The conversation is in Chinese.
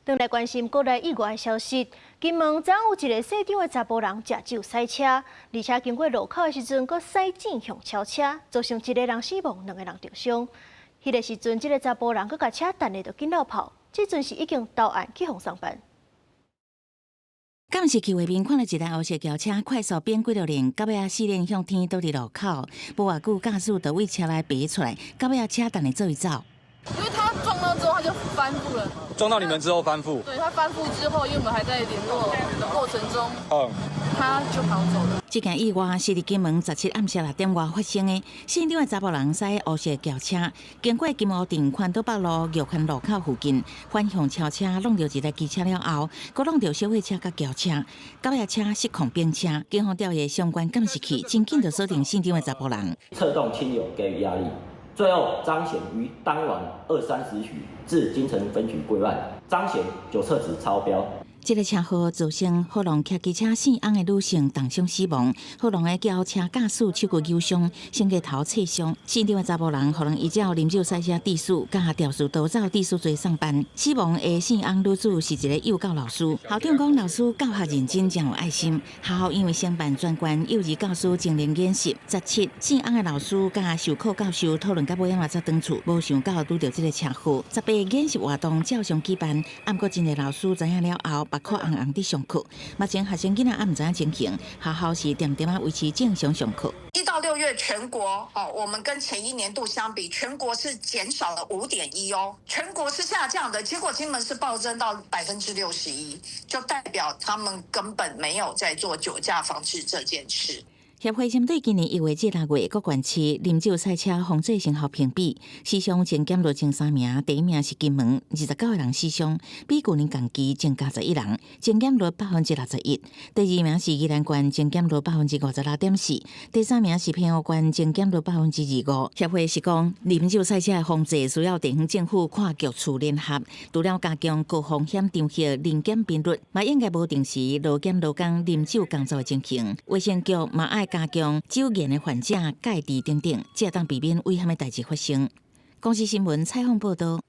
转来关心国内以外的消息，金门昨有一个姓张的查甫人食酒赛车，而且经过路口的时阵，佫驶正向超车，造成一个人死亡，2个人重伤。迄个时阵，这个查甫人佫甲车等下就紧落跑，这阵是已经到案去互上班。 监视器画面看到一台黑色轿车快速变几条链，到尾4连向天倒伫路口，无偌久驾驶就为车内爬出来，到尾车等下做伊走。 因为他撞到之后，他就翻覆了。撞到你们之后翻覆？对他翻覆之后，因为我们还在联络的过程中，他就跑走了。这件意外是伫金门17暗时6点外发生的。现场的查甫人驶黑色轿车，经过金湖镇宽岛北路玉坑路口附近，反向超车弄到一台机车了后，佫弄到小货车甲轿车，到尾车失控并车。警方调阅相关监视器，真紧就锁定现场的查甫人。策动亲友给予压力。 最后彰显于当晚2、30许至金城分局归案，彰显酒测值超标。这个车祸造成后龙骑机车姓翁的女性重伤死亡，后龙的轿车驾驶手骨扭伤，身个头刺伤。现场的查甫人后龙依照啉酒赛车致死，甲肇事逃走致死罪上班。死亡的姓翁女子是一个幼教老师，校长讲老师教学认真，真有爱心。学校因为承办专关幼儿教师精灵演习，17姓翁的老师甲授课教授讨论到尾仔才转厝，无想到拄到这个车祸。18演习活动照常举办，暗过真个老师知影了后。 目眶红红地上课，目前学生囡仔也唔知影情形，学校是点点维持正常上课。1到6月全国我们跟前一年度相比，全国是减少了5.1哦，全国是下降的，结果金门是暴增到61%，就代表他们根本没有在做酒驾防治这件事。 协会针对今年1月至6月各县市啉酒赛车防治成效评比，死伤前检率前3名，第1名是金门，29个人死伤，比去年同期增加11人，前检率61%。第2名是宜兰县，前检率56.4%，第3名是澎湖县，前检率25%。协会是讲，啉酒赛车的防治需要地方政府看局处联合，除了加强高风险场合临检频率，嘛应该无定时劳检劳工啉酒工作的情形。卫生局嘛爱 加强酒瘾的患者戒治等等，才当避免危险的代志发生。公司新闻采访报道。